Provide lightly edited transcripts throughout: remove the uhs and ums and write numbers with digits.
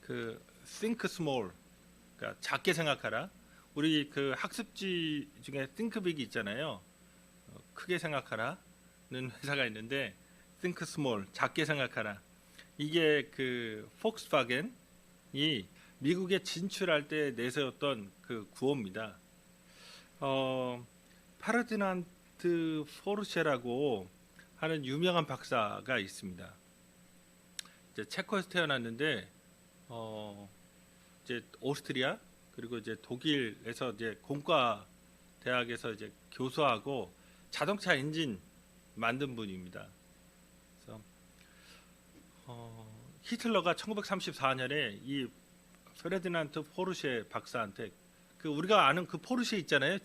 그 think small, 그러니까 작게 생각하라. 우리 그 학습지 중에 think big이 있잖아요. 크게 생각하라는 회사가 있는데 think small, 작게 생각하라. 이게 그 폭스바겐이 미국에 진출할 때 내세웠던 그 구호입니다. 파르디난트 포르쉐라고 하는 유명한 박사가 있습니다. 이제 체코에서 태어났는데 이제 오스트리아 그리고 이제 독일에서 이제 공과 대학에서 이제 교수하고 자동차 엔진 만든 분입니다. 그래서 히틀러가 1934년에 이 페르디난트 포르쉐 박사한테 그 우리가 아는 그 포르쉐 있잖아요,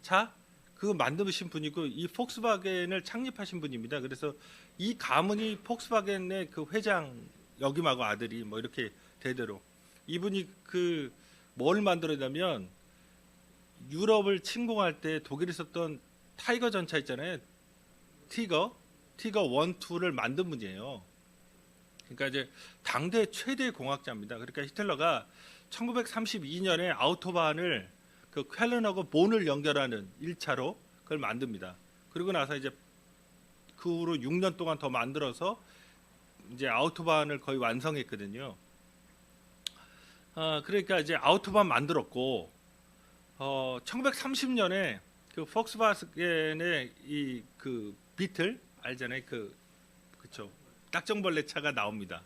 차 그거 만드신 분이고 이 폭스바겐을 창립하신 분입니다. 그래서 이 가문이 폭스바겐의 그 회장 역임하고 아들이 뭐 이렇게 대대로 이분이 그 뭘 만들었냐면 유럽을 침공할 때 독일이 썼던 타이거 전차 있잖아요. 티거 1, 2를 만든 분이에요. 그러니까 이제 당대 최대 공학자입니다. 그러니까 히틀러가 1932년에 아우토반을 그 쾰른하고 본을 연결하는 1차로 그걸 만듭니다. 그리고 나서 이제 그 후로 6년 동안 더 만들어서 이제 아우토반을 거의 완성했거든요. 그러니까 이제 아우토반 만들었고 1930년에 그 폭스바겐의 이 그 비틀 알잖아요. 그쵸 딱정벌레 차가 나옵니다.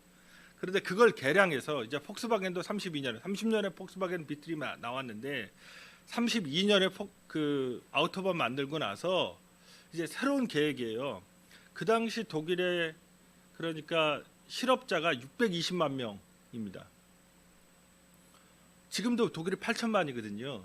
그런데 그걸 개량해서 이제 폭스바겐도 30년에 폭스바겐 비틀이 나왔는데 32년에 그 아우토반 만들고 나서 이제 새로운 계획이에요. 그 당시 독일의 그러니까 실업자가 620만 명입니다. 지금도 독일이 8천만이거든요.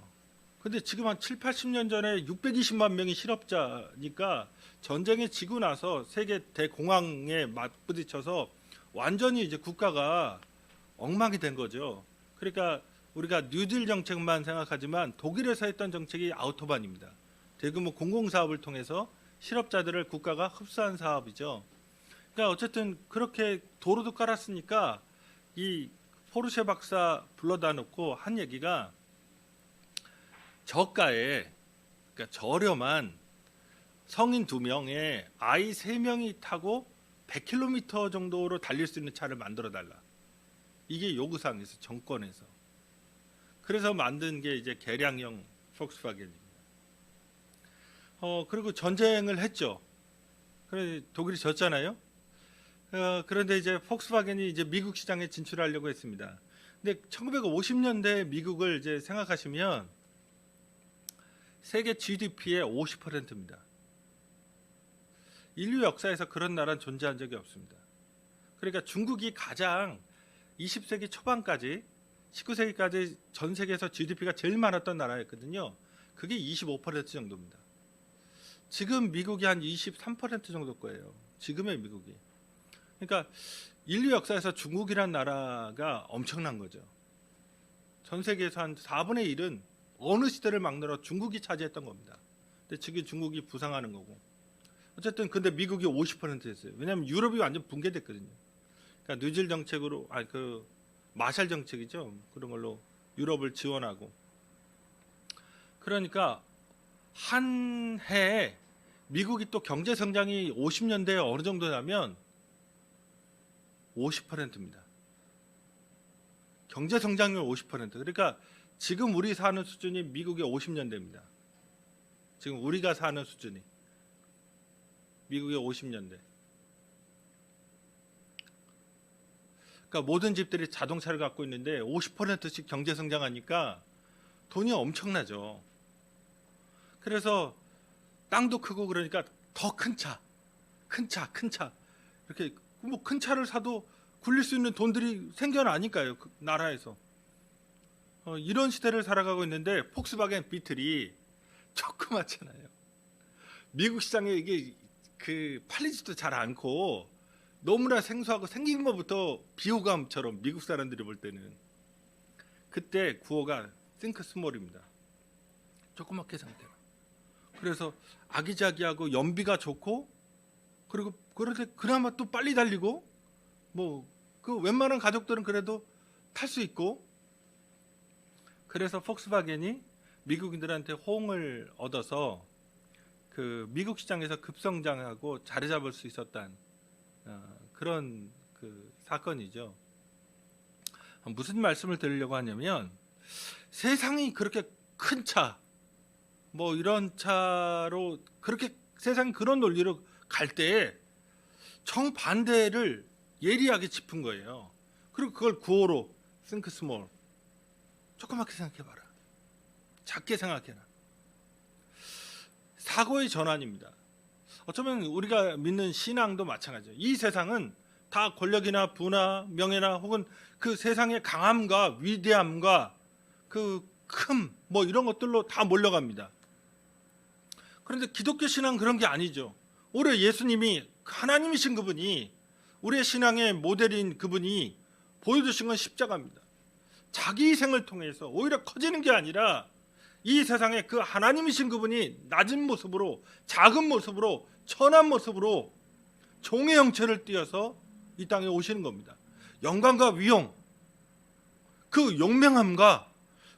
근데 지금 한 7, 80년 전에 620만 명이 실업자니까 전쟁에 지고 나서 세계 대공황에 맞부딪혀서 완전히 이제 국가가 엉망이 된 거죠. 그러니까 우리가 뉴딜 정책만 생각하지만 독일에서 했던 정책이 아우토반입니다. 대규모 공공사업을 통해서 실업자들을 국가가 흡수한 사업이죠. 그러니까 어쨌든 그렇게 도로도 깔았으니까 이 포르쉐 박사 불러다 놓고 한 얘기가 저가에 그러니까 저렴한 성인 2명에 아이 3명이 타고 100km 정도로 달릴 수 있는 차를 만들어 달라. 이게 요구사항에서 정권에서. 그래서 만든 게 이제 개량형 폭스바겐입니다. 그리고 전쟁을 했죠. 그래 독일이 졌잖아요. 그런데 이제 폭스바겐이 이제 미국 시장에 진출하려고 했습니다. 근데 1950년대 미국을 이제 생각하시면 세계 GDP의 50%입니다. 인류 역사에서 그런 나라는 존재한 적이 없습니다. 그러니까 중국이 가장 20세기 초반까지 19세기까지 전 세계에서 GDP가 제일 많았던 나라였거든요. 그게 25% 정도입니다. 지금 미국이 한 23% 정도 거예요. 지금의 미국이. 그러니까 인류 역사에서 중국이란 나라가 엄청난 거죠. 전 세계에서 한 4분의 1은 어느 시대를 막느라 중국이 차지했던 겁니다. 근데 지금 중국이 부상하는 거고. 어쨌든 근데 미국이 50%였어요. 왜냐하면 유럽이 완전 붕괴됐거든요. 그러니까 뉴딜 정책으로 그 마샬 정책이죠. 그런 걸로 유럽을 지원하고. 그러니까 한 해에 미국이 또 경제 성장이 50년대에 어느 정도냐면 50%입니다. 경제 성장률 50%. 그러니까 지금 우리 사는 수준이 미국의 50년대입니다. 지금 우리가 사는 수준이 미국의 50년대. 그러니까 모든 집들이 자동차를 갖고 있는데 50%씩 경제 성장하니까 돈이 엄청나죠. 그래서 땅도 크고 그러니까 더 큰 차, 이렇게 뭐 큰 차를 사도 굴릴 수 있는 돈들이 생겨나니까요. 그 나라에서. 이런 시대를 살아가고 있는데 폭스바겐 비틀이 조그맣잖아요. 미국 시장에 이게 그 팔리지도 잘 않고 너무나 생소하고 생긴 것부터 비호감처럼 미국 사람들이 볼 때는 그때 구호가 think small입니다. 조그맣게 생각해라. 그래서 아기자기하고 연비가 좋고 그리고 그런데 그나마 또 빨리 달리고 뭐 그 웬만한 가족들은 그래도 탈 수 있고, 그래서 폭스바겐이 미국인들한테 호응을 얻어서 그 미국 시장에서 급성장하고 자리 잡을 수 있었던 그런 그 사건이죠. 무슨 말씀을 드리려고 하냐면, 세상이 그렇게 큰 차, 뭐 이런 차로 그렇게 세상이 그런 논리로 갈 때에 정반대를 예리하게 짚은 거예요. 그리고 그걸 구호로 think small, 조그맣게 생각해봐라, 작게 생각해라. 사고의 전환입니다. 어쩌면 우리가 믿는 신앙도 마찬가지예요. 이 세상은 다 권력이나 부나 명예나 혹은 그 세상의 강함과 위대함과 그 큰 뭐 이런 것들로 다 몰려갑니다. 그런데 기독교 신앙은 그런 게 아니죠. 오히려 예수님이 하나님이신 그분이, 우리의 신앙의 모델인 그분이 보여주신 건 십자가입니다. 자기 희생을 통해서 오히려 커지는 게 아니라 이 세상에 그 하나님이신 그분이 낮은 모습으로, 작은 모습으로, 천한 모습으로 종의 형체를 띠어서 이 땅에 오시는 겁니다. 영광과 위용, 그 용맹함과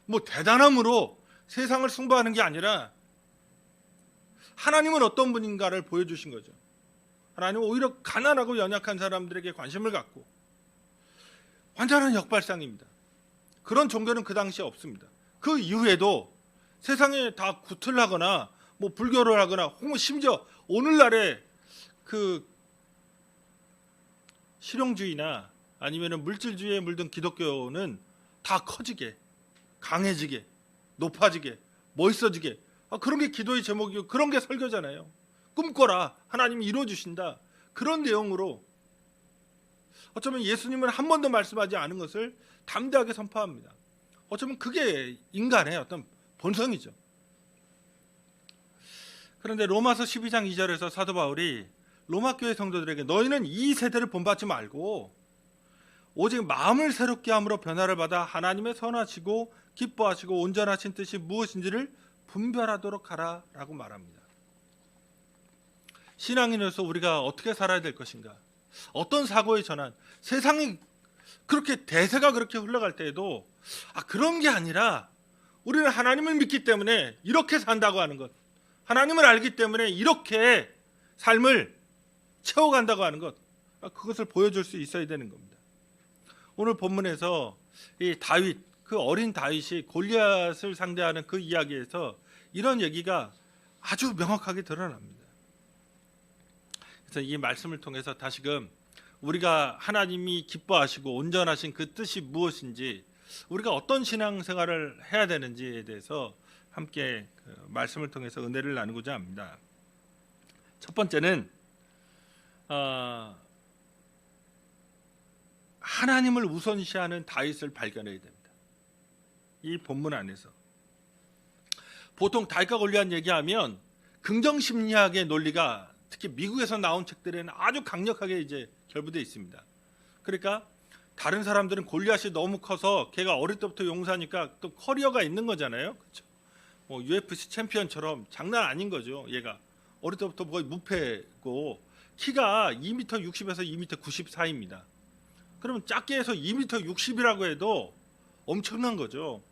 뭐 대단함으로 세상을 승부하는 게 아니라 하나님은 어떤 분인가를 보여주신 거죠. 하나님은 오히려 가난하고 연약한 사람들에게 관심을 갖고, 완전한 역발상입니다. 그런 종교는 그 당시에 없습니다. 그 이후에도 세상에 다 구틀하거나 뭐 불교를 하거나 혹은 심지어 오늘날의 그 실용주의나 아니면 물질주의에 물든 기독교는 다 커지게, 강해지게, 높아지게, 멋있어지게, 그런 게 기도의 제목이고 그런 게 설교잖아요. 꿈꿔라, 하나님이 이루어주신다, 그런 내용으로 어쩌면 예수님은 한 번도 말씀하지 않은 것을 담대하게 선포합니다. 어쩌면 그게 인간의 어떤 본성이죠. 그런데 로마서 12장 2절에서 사도 바울이 로마 교회 성도들에게 너희는 이 세대를 본받지 말고 오직 마음을 새롭게 함으로 변화를 받아 하나님의 선하시고 기뻐하시고 온전하신 뜻이 무엇인지를 분별하도록 하라 라고 말합니다. 신앙인으로서 우리가 어떻게 살아야 될 것인가, 어떤 사고의 전환, 세상이 그렇게 대세가 그렇게 흘러갈 때에도 그런 게 아니라 우리는 하나님을 믿기 때문에 이렇게 산다고 하는 것, 하나님을 알기 때문에 이렇게 삶을 채워간다고 하는 것, 그것을 보여줄 수 있어야 되는 겁니다. 오늘 본문에서 이 다윗, 그 어린 다윗이 골리앗을 상대하는 그 이야기에서 이런 얘기가 아주 명확하게 드러납니다. 그래서 이 말씀을 통해서 다시금 우리가 하나님이 기뻐하시고 온전하신 그 뜻이 무엇인지, 우리가 어떤 신앙생활을 해야 되는지에 대해서 함께 말씀을 통해서 은혜를 나누고자 합니다. 첫 번째는 하나님을 우선시하는 다윗을 발견해야 됩니다. 이 본문 안에서 보통 다윗과 골리앗 얘기하면 긍정심리학의 논리가 특히 미국에서 나온 책들에는 아주 강력하게 이제 결부되어 있습니다. 그러니까 다른 사람들은 골리앗이 너무 커서 걔가 어릴 때부터 용사니까 또 커리어가 있는 거잖아요. 그렇죠? 뭐 UFC 챔피언처럼 장난 아닌 거죠. 얘가 어릴 때부터 거의 무패고 키가 2m 60에서 2m 90 사이입니다. 그러면 작게 해서 2m 60이라고 해도 엄청난 거죠.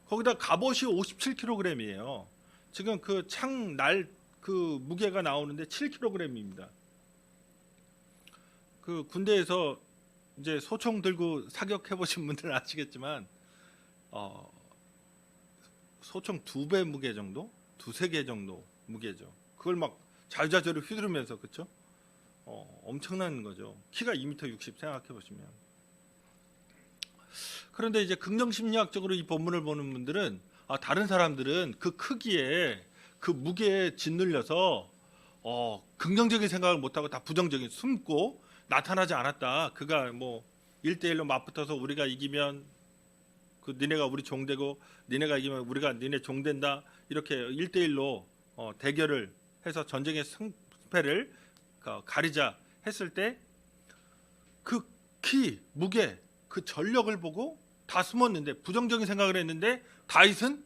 거기다 갑옷이 57kg이에요. 지금 그 창날 그 무게가 나오는데 7kg입니다. 그 군대에서 이제 소총 들고 사격해 보신 분들은 아시겠지만 소총 2배 무게 정도, 2-3개 정도 무게죠. 그걸 막 자유자재로 휘두르면서, 그렇죠? 엄청난 거죠. 키가 2m 60 생각해 보시면. 그런데 이제 긍정심리학적으로 이 본문을 보는 분들은 다른 사람들은 그 크기에 그 무게에 짓눌려서 긍정적인 생각을 못하고 다 부정적인, 숨고 나타나지 않았다. 그가 뭐 1대1로 맞붙어서 우리가 이기면 그 니네가 우리 종되고 니네가 이기면 우리가 니네 종된다. 이렇게 1대1로 대결을 해서 전쟁의 승패를 가리자 했을 때 그 키, 무게, 그 전력을 보고 다 숨었는데, 부정적인 생각을 했는데 다윗은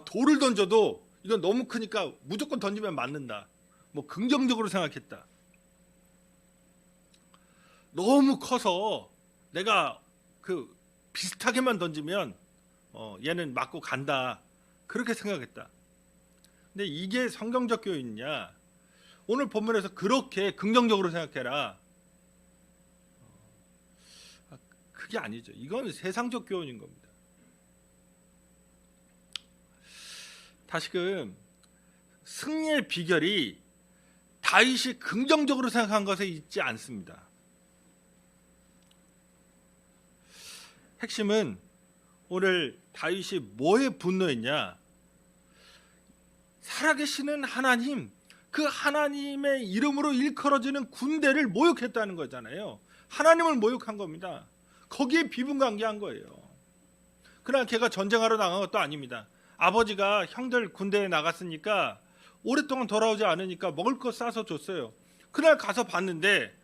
돌을 던져도 이건 너무 크니까 무조건 던지면 맞는다. 뭐 긍정적으로 생각했다. 너무 커서 내가 그 비슷하게만 던지면 얘는 맞고 간다, 그렇게 생각했다. 근데 이게 성경적 교훈이냐? 오늘 본문에서 그렇게 긍정적으로 생각해라, 그게 아니죠. 이건 세상적 교훈인 겁니다. 다시금 승리의 비결이 다윗이 긍정적으로 생각한 것에 있지 않습니다. 핵심은 오늘 다윗이 뭐에 분노했냐? 살아계시는 하나님, 그 하나님의 이름으로 일컬어지는 군대를 모욕했다는 거잖아요. 하나님을 모욕한 겁니다. 거기에 비분관계한 거예요. 그러나 걔가 전쟁하러 나간 것도 아닙니다. 아버지가 형들 군대에 나갔으니까 오랫동안 돌아오지 않으니까 먹을 거 싸서 줬어요. 그날 가서 봤는데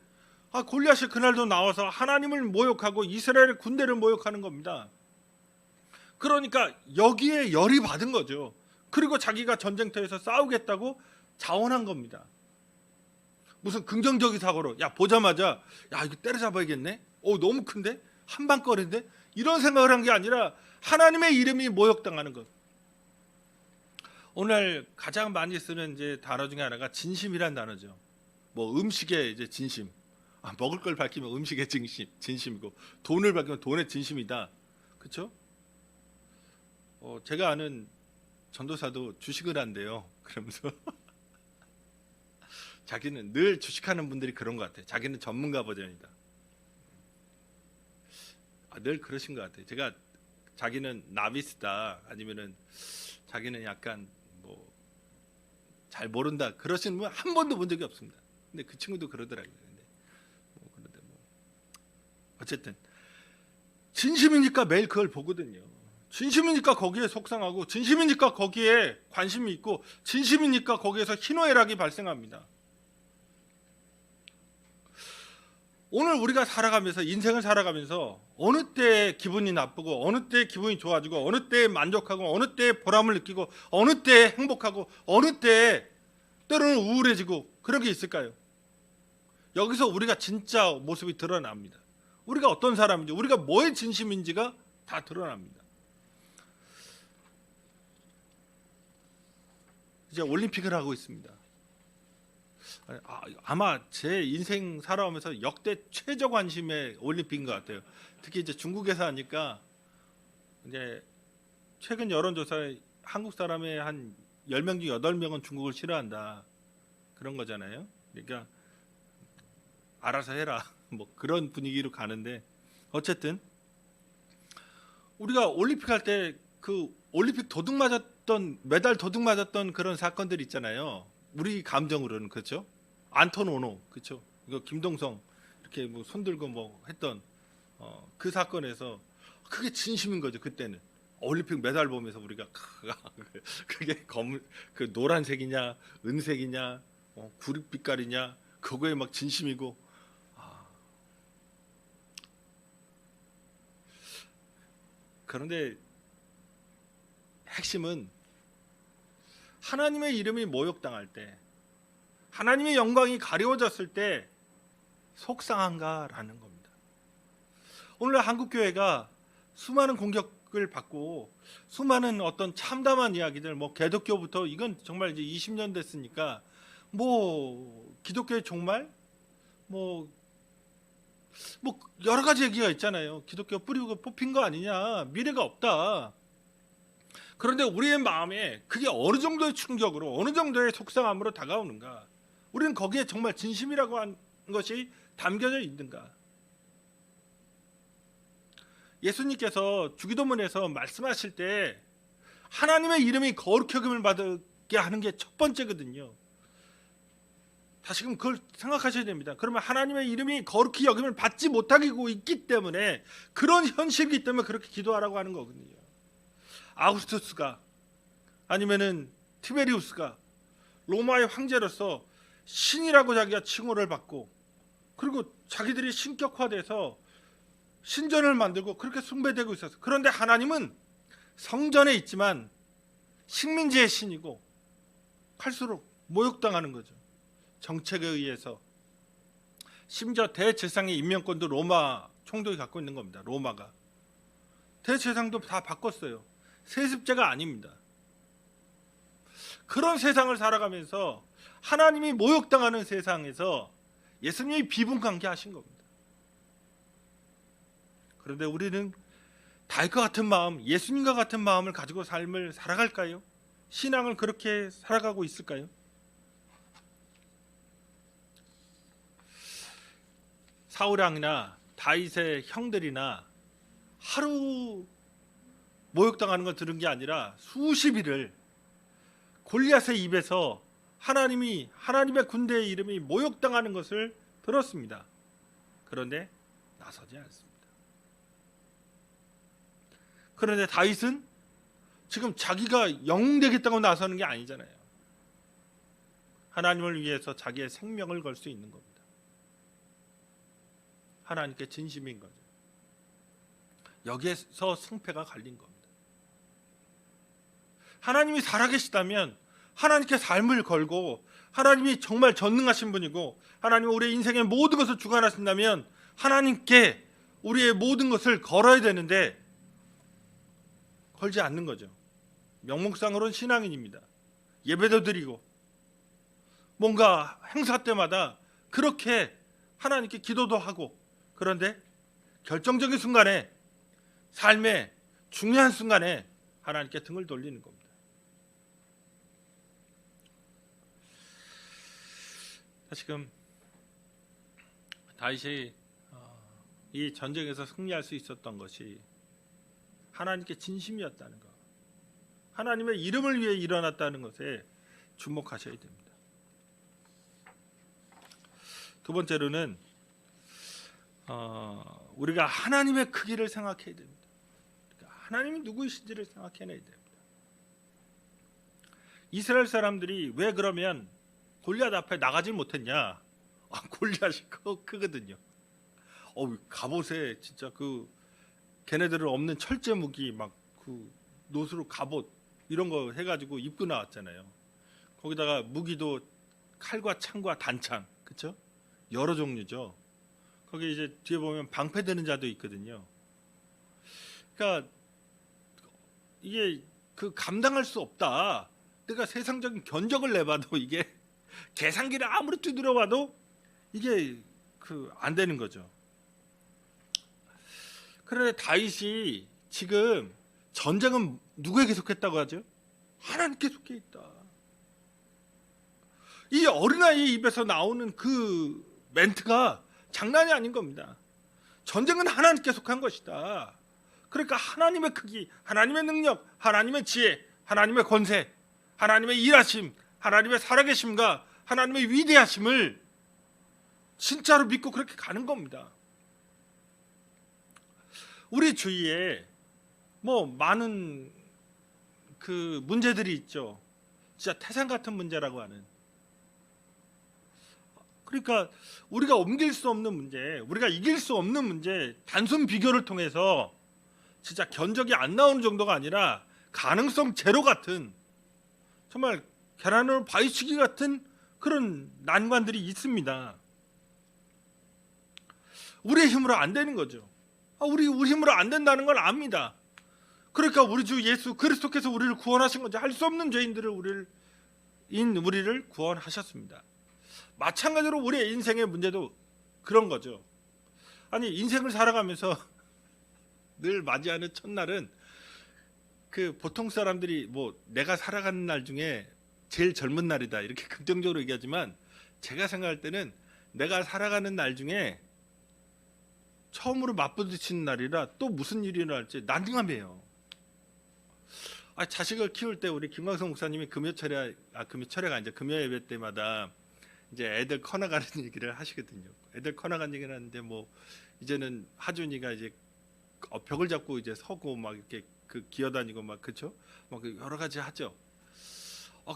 골리앗이 그날도 나와서 하나님을 모욕하고 이스라엘의 군대를 모욕하는 겁니다. 그러니까 여기에 열이 받은 거죠. 그리고 자기가 전쟁터에서 싸우겠다고 자원한 겁니다. 무슨 긍정적인 사고로 보자마자 이거 때려잡아야겠네, 너무 큰데, 한방거리인데, 이런 생각을 한 게 아니라 하나님의 이름이 모욕당하는 것. 오늘 가장 많이 쓰는 이제 단어 중에 하나가 진심이란 단어죠. 뭐 음식의 이제 진심, 먹을 걸 밝히면 음식의 진심이고, 돈을 밝히면 돈의 진심이다. 그렇죠? 제가 아는 전도사도 주식을 한대요. 그러면서 자기는 늘 주식하는 분들이 그런 것 같아요. 자기는 전문가 버전이다. 늘 그러신 것 같아요. 제가 자기는 나비스다, 아니면은 자기는 약간 뭐 잘 모른다, 그러시는 분 한 번도 본 적이 없습니다. 근데 그 친구도 그러더라고요. 그런데 어쨌든 진심이니까 매일 그걸 보거든요. 진심이니까 거기에 속상하고, 진심이니까 거기에 관심이 있고, 진심이니까 거기에서 희노애락이 발생합니다. 오늘 우리가 살아가면서, 인생을 살아가면서 어느 때 기분이 나쁘고, 어느 때 기분이 좋아지고, 어느 때 만족하고, 어느 때 보람을 느끼고, 어느 때 행복하고, 어느 때 때로는 우울해지고, 그런 게 있을까요? 여기서 우리가 진짜 모습이 드러납니다. 우리가 어떤 사람인지, 우리가 뭐에 진심인지가 다 드러납니다. 이제 올림픽을 하고 있습니다. 아마 제 인생 살아오면서 역대 최저 관심의 올림픽인 것 같아요. 특히 이제 중국에서 하니까, 이제 최근 여론조사에 한국 사람의 한 10명 중 8명은 중국을 싫어한다, 그런 거잖아요. 그러니까 알아서 해라, 뭐 그런 분위기로 가는데, 어쨌든 우리가 올림픽 할 때 그 올림픽 도둑 맞았던, 메달 도둑 맞았던 그런 사건들 있잖아요. 우리 감정으로는. 그렇죠? 안톤 오노, 그렇죠? 이거 김동성 이렇게 뭐 손들고 뭐 했던 그 사건에서 그게 진심인 거죠. 그때는 올림픽 메달 보면서 우리가 그게 그 노란색이냐 은색이냐 구릿빛깔이냐, 그거에 막 진심이고. 그런데 핵심은 하나님의 이름이 모욕당할 때, 하나님의 영광이 가려워졌을 때 속상한가라는 겁니다. 오늘 한국교회가 수많은 공격을 받고, 수많은 어떤 참담한 이야기들, 뭐 개독교부터, 이건 정말 이제 20년 됐으니까, 뭐 기독교의 종말, 뭐 여러 가지 얘기가 있잖아요. 기독교 뿌리고 뽑힌 거 아니냐, 미래가 없다. 그런데 우리의 마음에 그게 어느 정도의 충격으로, 어느 정도의 속상함으로 다가오는가? 우리는 거기에 정말 진심이라고 하는 것이 담겨져 있는가? 예수님께서 주기도문에서 말씀하실 때 하나님의 이름이 거룩히 여김을 받게 하는 게 첫 번째거든요. 다시금 그걸 생각하셔야 됩니다. 그러면 하나님의 이름이 거룩히 여김을 받지 못하고 있기 때문에, 그런 현실이기 때문에 그렇게 기도하라고 하는 거거든요. 아우구스투스가, 아니면은 티베리우스가 로마의 황제로서 신이라고 자기가 칭호를 받고, 그리고 자기들이 신격화돼서 신전을 만들고 그렇게 숭배되고 있었어요. 그런데 하나님은 성전에 있지만 식민지의 신이고, 갈수록 모욕당하는 거죠. 정책에 의해서. 심지어 대제사장의 임명권도 로마 총독이 갖고 있는 겁니다. 로마가. 대제사장도 다 바꿨어요. 세습제가 아닙니다. 그런 세상을 살아가면서 하나님이 모욕당하는 세상에서 예수님이 비분관계하신 겁니다. 그런데 우리는 다윗과 같은 마음, 예수님과 같은 마음을 가지고 삶을 살아갈까요? 신앙을 그렇게 살아가고 있을까요? 사울왕이나 다윗의 형들이나 하루 모욕당하는 걸 들은 게 아니라 수십 일을 골리앗의 입에서 하나님의 군대의 이름이 모욕당하는 것을 들었습니다. 그런데 나서지 않습니다. 그런데 다윗은 지금 자기가 영웅 되겠다고 나서는 게 아니잖아요. 하나님을 위해서 자기의 생명을 걸 수 있는 겁니다. 하나님께 진심인 거죠. 여기에서 승패가 갈린 겁니다. 하나님이 살아계시다면 하나님께 삶을 걸고 하나님이 정말 전능하신 분이고 하나님은 우리의 인생의 모든 것을 주관하신다면 하나님께 우리의 모든 것을 걸어야 되는데 걸지 않는 거죠. 명목상으로는 신앙인입니다. 예배도 드리고 뭔가 행사 때마다 그렇게 하나님께 기도도 하고 그런데 결정적인 순간에 삶의 중요한 순간에 하나님께 등을 돌리는 겁니다. 다시금 다윗이 이 전쟁에서 승리할 수 있었던 것이 하나님께 진심이었다는 것, 하나님의 이름을 위해 일어났다는 것에 주목하셔야 됩니다. 두 번째로는 우리가 하나님의 크기를 생각해야 됩니다. 그러니까 하나님이 누구이신지를 생각해내야 됩니다. 이스라엘 사람들이 왜 그러면 골리앗 앞에 나가질 못했냐? 골리앗이 크거든요. 갑옷에 진짜 걔네들은 없는 철제 무기 막 노스로 갑옷 이런 거 해가지고 입고 나왔잖아요. 거기다가 무기도 칼과 창과 단창, 그렇죠? 여러 종류죠. 거기 이제 뒤에 보면 방패드는 자도 있거든요. 그러니까 이게 감당할 수 없다. 내가 세상적인 견적을 내봐도 이게 계산기를 아무리 두드려봐도 이게 안 되는 거죠. 그런데 다윗이 지금 전쟁은 누구에게 속했다고 하죠? 하나님께 속해 있다. 이 어린아이의 입에서 나오는 그 멘트가 장난이 아닌 겁니다. 전쟁은 하나님께 속한 것이다. 그러니까 하나님의 크기, 하나님의 능력, 하나님의 지혜, 하나님의 권세, 하나님의 일하심, 하나님의 살아계심과 하나님의 위대하심을 진짜로 믿고 그렇게 가는 겁니다. 우리 주위에 많은 문제들이 있죠. 진짜 태산 같은 문제라고 하는. 그러니까 우리가 옮길 수 없는 문제, 우리가 이길 수 없는 문제, 단순 비교를 통해서 진짜 견적이 안 나오는 정도가 아니라 가능성 제로 같은 정말 계란으로 바위치기 같은 그런 난관들이 있습니다. 우리의 힘으로 안 되는 거죠. 우리 힘으로 안 된다는 걸 압니다. 그러니까 우리 주 예수 그리스도께서 우리를 구원하신 거죠. 할 수 없는 죄인들을 우리를 구원하셨습니다. 마찬가지로 우리의 인생의 문제도 그런 거죠. 인생을 살아가면서 늘 맞이하는 첫날은 보통 사람들이 내가 살아가는 날 중에 제일 젊은 날이다 이렇게 긍정적으로 얘기하지만 제가 생각할 때는 내가 살아가는 날 중에 처음으로 맞부딪히는 날이라 또 무슨 일이 일어날지 난감해요. 자식을 키울 때 우리 김광성 목사님이 금요 예배 때마다 이제 애들 커나가는 얘기를 하시거든요. 애들 커나가는 얘기를 하는데 이제는 하준이가 이제 벽을 잡고 이제 서고 막 이렇게 기어다니고 막 그렇죠? 여러 가지 하죠.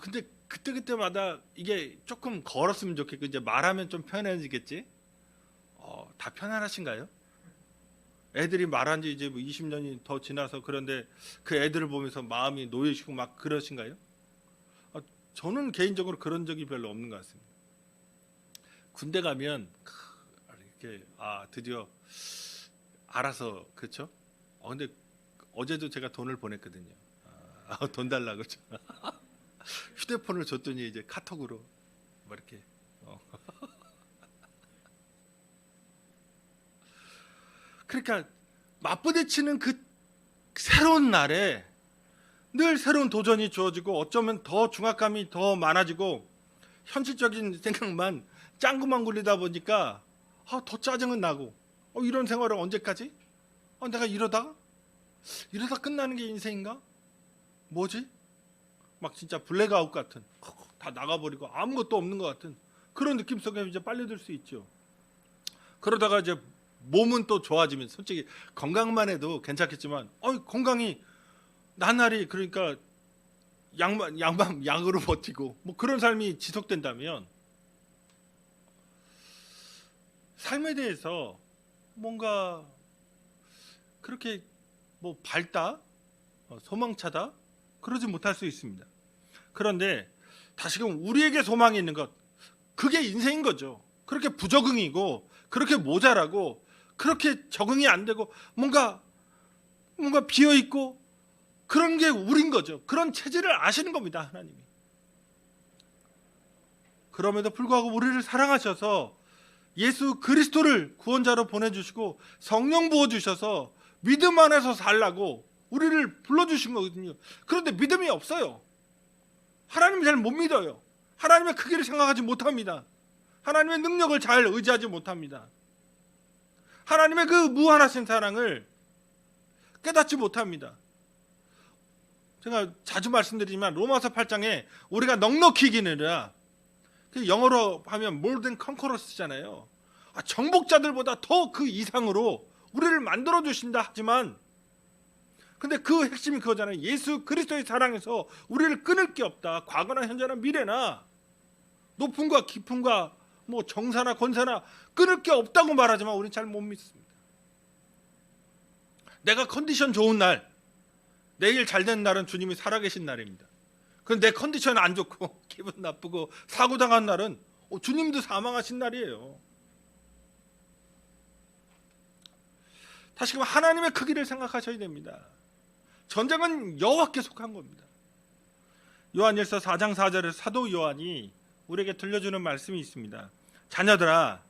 근데 그때마다 이게 조금 걸었으면 좋겠고 이제 말하면 좀 편해지겠지? 다 편안하신가요? 애들이 말한 지 이제 20년이 더 지나서 그런데 그 애들을 보면서 마음이 놓이시고 막 그러신가요? 저는 개인적으로 그런 적이 별로 없는 것 같습니다. 군대 가면 이렇게 드디어 알아서 그렇죠? 근데 어제도 제가 돈을 보냈거든요. 돈 달라고 휴대폰을 줬더니 이제 카톡으로 뭐 이렇게 그러니까 맞부딪히는 그 새로운 날에 늘 새로운 도전이 주어지고 어쩌면 더 중압감이 더 많아지고 현실적인 생각만 짱구만 굴리다 보니까 더 짜증은 나고 이런 생활을 언제까지? 내가 이러다 끝나는 게 인생인가? 뭐지? 막 진짜 블랙아웃 같은 다 나가버리고 아무것도 없는 것 같은 그런 느낌 속에 이제 빨려들 수 있죠. 그러다가 이제 몸은 또 좋아지면 솔직히 건강만 해도 괜찮겠지만 건강이 나날이 그러니까 약으로 버티고 뭐 그런 삶이 지속된다면 삶에 대해서 뭔가 그렇게 뭐 밝다 소망차다 그러지 못할 수 있습니다. 그런데 다시금 우리에게 소망이 있는 것 그게 인생인 거죠. 그렇게 부적응이고 그렇게 모자라고 그렇게 적응이 안 되고 뭔가 비어 있고 그런 게 우린 거죠. 그런 체질을 아시는 겁니다, 하나님이. 그럼에도 불구하고 우리를 사랑하셔서 예수 그리스도를 구원자로 보내주시고 성령 부어주셔서 믿음 안에서 살라고 우리를 불러주신 거거든요. 그런데 믿음이 없어요. 하나님을 잘 못 믿어요. 하나님의 크기를 생각하지 못합니다. 하나님의 능력을 잘 의지하지 못합니다. 하나님의 그 무한하신 사랑을 깨닫지 못합니다. 제가 자주 말씀드리지만 로마서 8장에 우리가 넉넉히 이기느라 영어로 하면 more than conquerors잖아요. 정복자들보다 더 그 이상으로 우리를 만들어 주신다 하지만 근데 그 핵심이 그거잖아요. 예수 그리스도의 사랑에서 우리를 끊을 게 없다. 과거나 현재나 미래나 높음과 깊음과 뭐 정사나 권사나 끊을 게 없다고 말하지만 우리는 잘 못 믿습니다. 내가 컨디션 좋은 날 내일 잘 되는 날은 주님이 살아계신 날입니다. 그런데 내 컨디션 안 좋고 기분 나쁘고 사고당한 날은 주님도 사망하신 날이에요. 다시금 하나님의 크기를 생각하셔야 됩니다. 전쟁은 여호와께 속한 겁니다. 요한일서 4장 4절에 사도 요한이 우리에게 들려주는 말씀이 있습니다. 자녀들아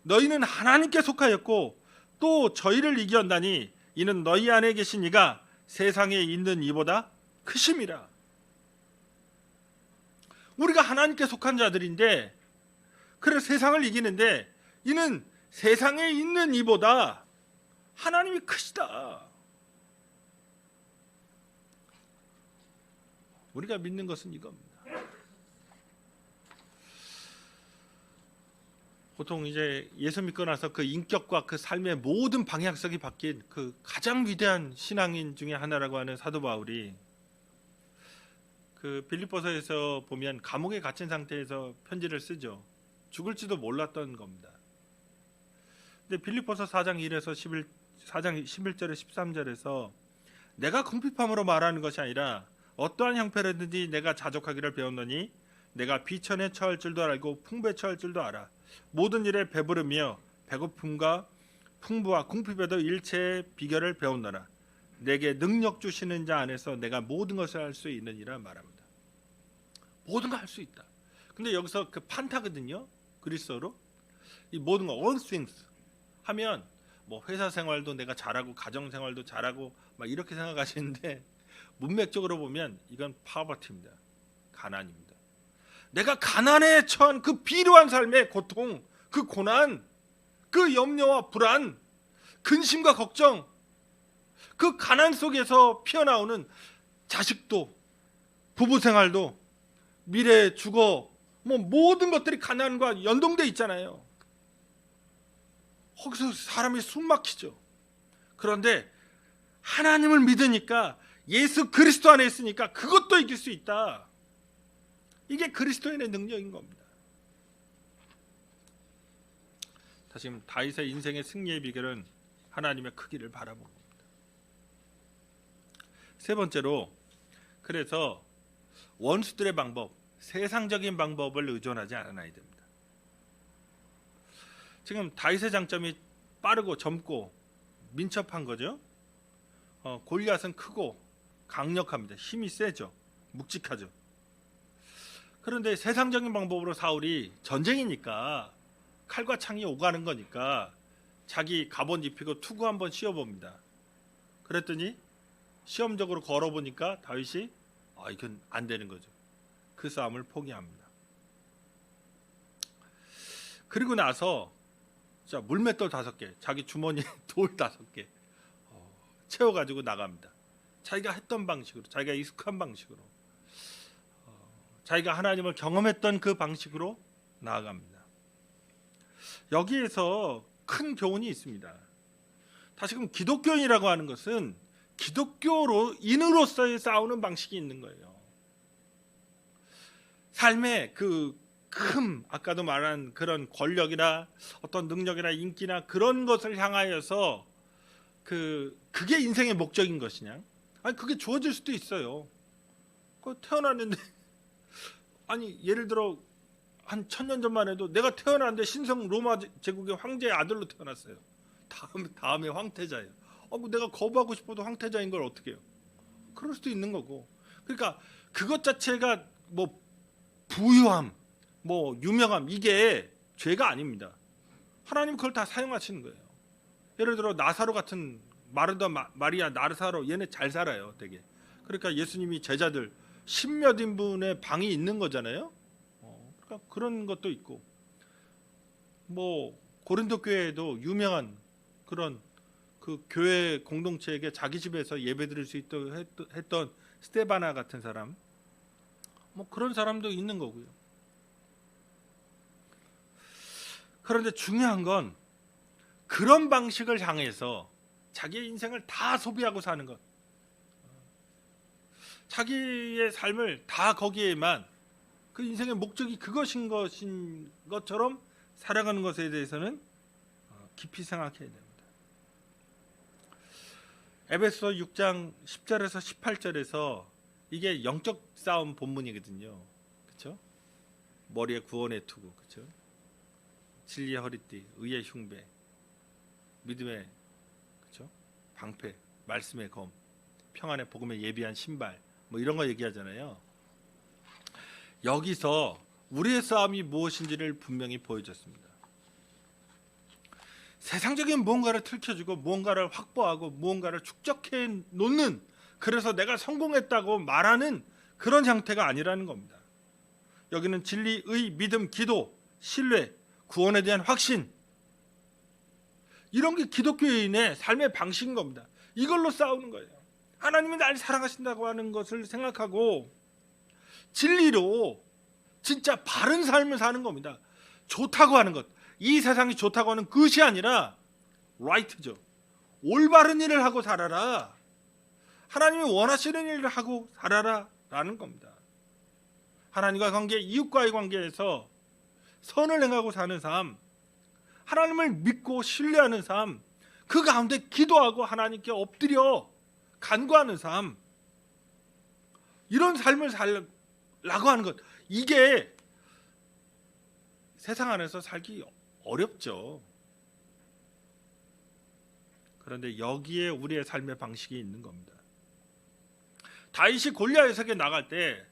너희는 하나님께 속하였고 또 저희를 이기었나니 이는 너희 안에 계신 이가 세상에 있는 이보다 크심이라. 우리가 하나님께 속한 자들인데 그래 세상을 이기는데 이는 세상에 있는 이보다 하나님이 크시다. 우리가 믿는 것은 이겁니다. 보통 이제 예수 믿고 나서 그 인격과 그 삶의 모든 방향성이 바뀐 그 가장 위대한 신앙인 중에 하나라고 하는 사도 바울이 그 빌립보서에서 보면 감옥에 갇힌 상태에서 편지를 쓰죠. 죽을지도 몰랐던 겁니다. 근데 빌립보서 4장 1에서 4장 11절에 13절에서 내가 궁핍함으로 말하는 것이 아니라 어떠한 형편이든지 내가 자족하기를 배웠노니 내가 비천에 처할 줄도 알고 풍부에 처할 줄도 알아. 모든 일에 배부르며 배고픔과 풍부와 궁핍에도 일체의 비결을 배웠노라. 내게 능력 주시는 자 안에서 내가 모든 것을 할 수 있느니라 말합니다. 모든 걸 할 수 있다. 근데 여기서 그 판타거든요. 그리스어로 이 모든 거 all things 하면 뭐 회사 생활도 내가 잘하고 가정 생활도 잘하고 막 이렇게 생각하시는데 문맥적으로 보면 이건 파버티입니다. 가난입니다. 내가 가난에 처한 그 비루한 삶의 고통, 그 고난, 그 염려와 불안, 근심과 걱정, 그 가난 속에서 피어나오는 자식도, 부부 생활도, 미래, 주거, 뭐 모든 것들이 가난과 연동돼 있잖아요. 거기서 사람이 숨 막히죠. 그런데 하나님을 믿으니까 예수 그리스도 안에 있으니까 그것도 이길 수 있다. 이게 그리스도인의 능력인 겁니다. 다시 다윗의 인생의 승리의 비결은 하나님의 크기를 바라보는 겁니다. 세 번째로 그래서 원수들의 방법, 세상적인 방법을 의존하지 않아야 됩니다. 지금 다윗의 장점이 빠르고 젊고 민첩한 거죠. 골리앗은 크고 강력합니다. 힘이 세죠. 묵직하죠. 그런데 세상적인 방법으로 사울이 전쟁이니까 칼과 창이 오가는 거니까 자기 갑옷 입히고 투구 한번 씌워봅니다. 그랬더니 시험적으로 걸어보니까 다윗이 이건 안 되는 거죠. 그 싸움을 포기합니다. 그리고 나서 물맷돌 5개, 자기 주머니에 돌 5개 채워가지고 나갑니다. 자기가 했던 방식으로, 자기가 익숙한 방식으로, 자기가 하나님을 경험했던 그 방식으로 나아갑니다. 여기에서 큰 교훈이 있습니다. 다시금 기독교인이라고 하는 것은 기독교인으로서의 싸우는 방식이 있는 거예요. 삶의 아까도 말한 그런 권력이나 어떤 능력이나 인기나 그런 것을 향하여서 그게 인생의 목적인 것이냐? 그게 주어질 수도 있어요. 태어났는데 예를 들어 한 1000년 전만 해도 내가 태어났는데 신성 로마 제국의 황제의 아들로 태어났어요. 다음에 황태자예요. 내가 거부하고 싶어도 황태자인 걸 어떻게 해요? 그럴 수도 있는 거고. 그러니까 그것 자체가 부유함, 유명함, 이게 죄가 아닙니다. 하나님 그걸 다 사용하시는 거예요. 예를 들어 나사로 같은 마리아, 나사로 얘네 잘 살아요, 되게. 그러니까 예수님이 제자들 10몇 인분의 방이 있는 거잖아요. 그러니까 그런 것도 있고, 고린도 교회에도 유명한 그런 그 교회 공동체에게 자기 집에서 예배드릴 수 있도록 했던 스테바나 같은 사람, 그런 사람도 있는 거고요. 그런데 중요한 건 그런 방식을 향해서 자기의 인생을 다 소비하고 사는 것, 자기의 삶을 다 거기에만, 그 인생의 목적이 그것인 것처럼 살아가는 것에 대해서는 깊이 생각해야 됩니다. 에베소 6장 10절에서 18절에서 이게 영적 싸움 본문이거든요. 그렇죠? 머리에 구원의 투구, 그렇죠? 진리의 허리띠, 의의 흉배, 믿음의, 그렇죠? 방패, 말씀의 검, 평안의 복음에 예비한 신발, 이런 거 얘기하잖아요. 여기서 우리의 싸움이 무엇인지를 분명히 보여줬습니다. 세상적인 무언가를 틀켜주고 무언가를 확보하고 무언가를 축적해 놓는, 그래서 내가 성공했다고 말하는 그런 형태가 아니라는 겁니다. 여기는 진리, 의, 믿음, 기도, 신뢰, 구원에 대한 확신, 이런 게 기독교인의 삶의 방식인 겁니다. 이걸로 싸우는 거예요. 하나님이 날 사랑하신다고 하는 것을 생각하고 진리로 진짜 바른 삶을 사는 겁니다. 좋다고 하는 것, 이 세상이 좋다고 하는 것이 아니라 right죠. 올바른 일을 하고 살아라. 하나님이 원하시는 일을 하고 살아라 라는 겁니다. 하나님과 관계, 이웃과의 관계에서 선을 행하고 사는 삶, 하나님을 믿고 신뢰하는 삶, 그 가운데 기도하고 하나님께 엎드려 간구하는 삶, 이런 삶을 살라고 하는 것, 이게 세상 안에서 살기 어렵죠. 그런데 여기에 우리의 삶의 방식이 있는 겁니다. 다윗이 골리앗에게 나갈 때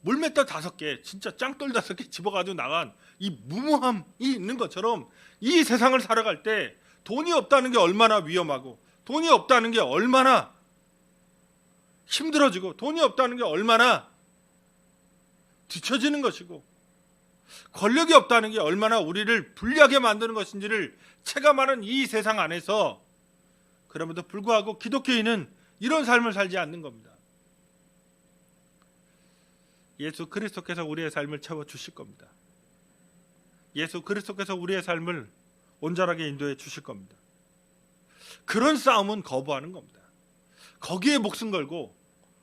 물맷돌 5개, 진짜 짱돌 5개 집어가지고 나간 이 무모함이 있는 것처럼 이 세상을 살아갈 때 돈이 없다는 게 얼마나 위험하고, 돈이 없다는 게 얼마나 힘들어지고, 돈이 없다는 게 얼마나 뒤처지는 것이고, 권력이 없다는 게 얼마나 우리를 불리하게 만드는 것인지를 체감하는 이 세상 안에서, 그럼에도 불구하고 기독교인은 이런 삶을 살지 않는 겁니다. 예수 그리스도께서 우리의 삶을 채워주실 겁니다. 예수 그리스도께서 우리의 삶을 온전하게 인도해 주실 겁니다. 그런 싸움은 거부하는 겁니다. 거기에 목숨 걸고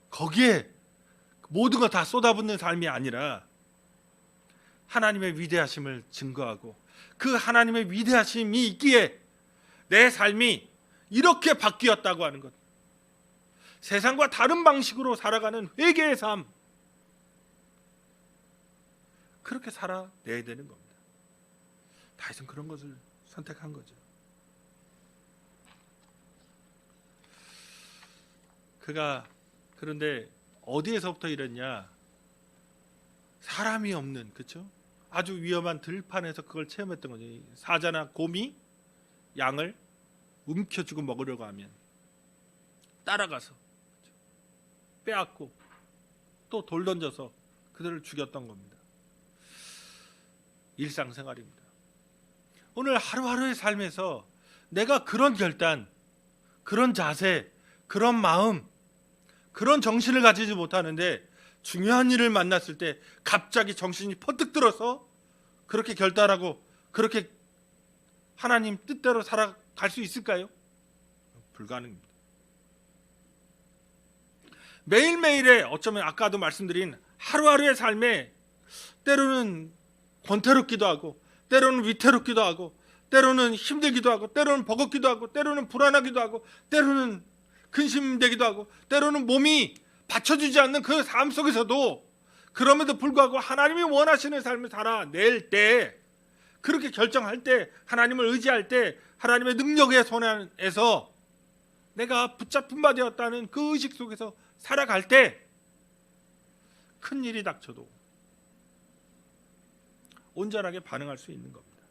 거기에 모든 거 다 쏟아붓는 삶이 아니라 하나님의 위대하심을 증거하고, 그 하나님의 위대하심이 있기에 내 삶이 이렇게 바뀌었다고 하는 것, 세상과 다른 방식으로 살아가는 회개의 삶, 그렇게 살아내야 되는 겁니다. 다윗은 그런 것을 선택한 거죠. 그런데 어디에서부터 이랬냐? 사람이 없는, 그렇죠? 아주 위험한 들판에서 그걸 체험했던 거지. 사자나 곰이 양을 움켜쥐고 먹으려고 하면 따라가서 빼앗고 또 돌 던져서 그들을 죽였던 겁니다. 일상생활입니다. 오늘 하루하루의 삶에서 내가 그런 결단, 그런 자세, 그런 마음, 그런 정신을 가지지 못하는데 중요한 일을 만났을 때 갑자기 정신이 퍼뜩 들어서 그렇게 결단하고 그렇게 하나님 뜻대로 살아갈 수 있을까요? 불가능입니다. 매일매일의 어쩌면 아까도 말씀드린 하루하루의 삶에 때로는 권태롭기도 하고 때로는 위태롭기도 하고 때로는 힘들기도 하고 때로는 버겁기도 하고 때로는 불안하기도 하고 때로는 근심되기도 하고 때로는 몸이 받쳐주지 않는 그 삶 속에서도 그럼에도 불구하고 하나님이 원하시는 삶을 살아낼 때, 그렇게 결정할 때, 하나님을 의지할 때, 하나님의 능력의 손안에서 내가 붙잡힌 바 되었다는 그 의식 속에서 살아갈 때 큰일이 닥쳐도 온전하게 반응할 수 있는 겁니다.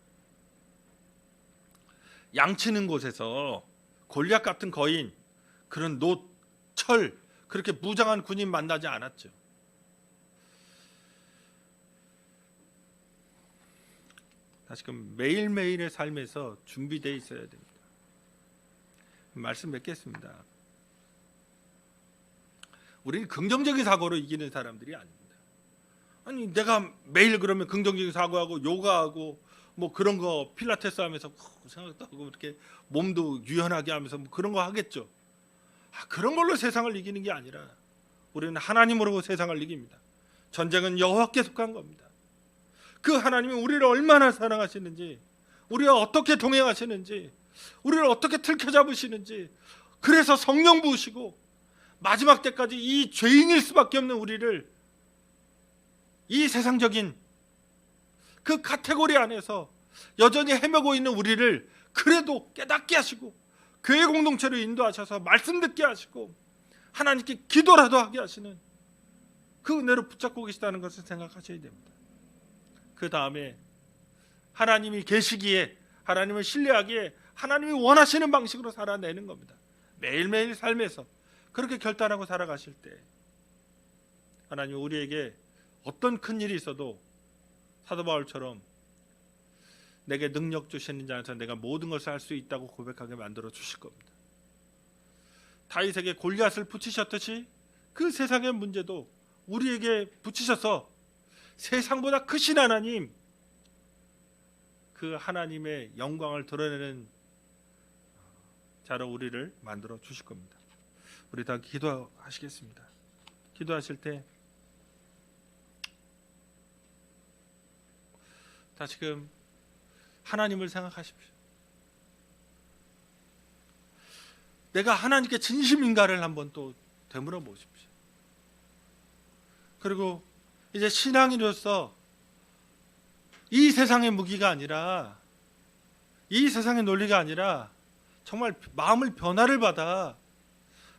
양치는 곳에서 골리앗 같은 거인, 그런 놋, 철, 그렇게 무장한 군인 만나지 않았죠. 다시금 매일매일의 삶에서 준비되어 있어야 됩니다. 말씀 맺겠습니다. 우리는 긍정적인 사고로 이기는 사람들이 아닙니다. 아니 내가 매일 그러면 긍정적인 사고하고 요가하고 뭐 그런 거 필라테스 하면서 생각도 하고 이렇게 몸도 유연하게 하면서 뭐 그런 거 하겠죠. 그런 걸로 세상을 이기는 게 아니라 우리는 하나님으로 세상을 이깁니다. 전쟁은 여호와께 속한 겁니다. 그 하나님이 우리를 얼마나 사랑하시는지, 우리와 어떻게 동행하시는지, 우리를 어떻게 틀켜잡으시는지, 그래서 성령 부으시고 마지막 때까지 이 죄인일 수밖에 없는 우리를 이 세상적인 그 카테고리 안에서 여전히 헤매고 있는 우리를 그래도 깨닫게 하시고 교회 공동체로 인도하셔서 말씀 듣게 하시고 하나님께 기도라도 하게 하시는 그 은혜로 붙잡고 계시다는 것을 생각하셔야 됩니다. 그 다음에 하나님이 계시기에, 하나님을 신뢰하기에 하나님이 원하시는 방식으로 살아내는 겁니다. 매일매일 삶에서 그렇게 결단하고 살아가실 때 하나님 우리에게 어떤 큰 일이 있어도 사도 바울처럼 내게 능력 주시는 자 안에서 내가 모든 것을 할 수 있다고 고백하게 만들어 주실 겁니다. 다윗에게 골리앗을 붙이셨듯이 그 세상의 문제도 우리에게 붙이셔서 세상보다 크신 하나님, 그 하나님의 영광을 드러내는 자로 우리를 만들어 주실 겁니다. 우리 다 기도하시겠습니다. 기도하실 때 다시금 하나님을 생각하십시오. 내가 하나님께 진심인가를 한번 또 되물어 보십시오. 그리고 이제 신앙인으로서 이 세상의 무기가 아니라, 이 세상의 논리가 아니라 정말 마음을 변화를 받아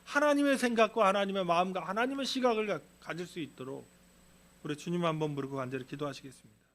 하나님의 생각과 하나님의 마음과 하나님의 시각을 가질 수 있도록 우리 주님 한번 부르고 간절히 기도하시겠습니다.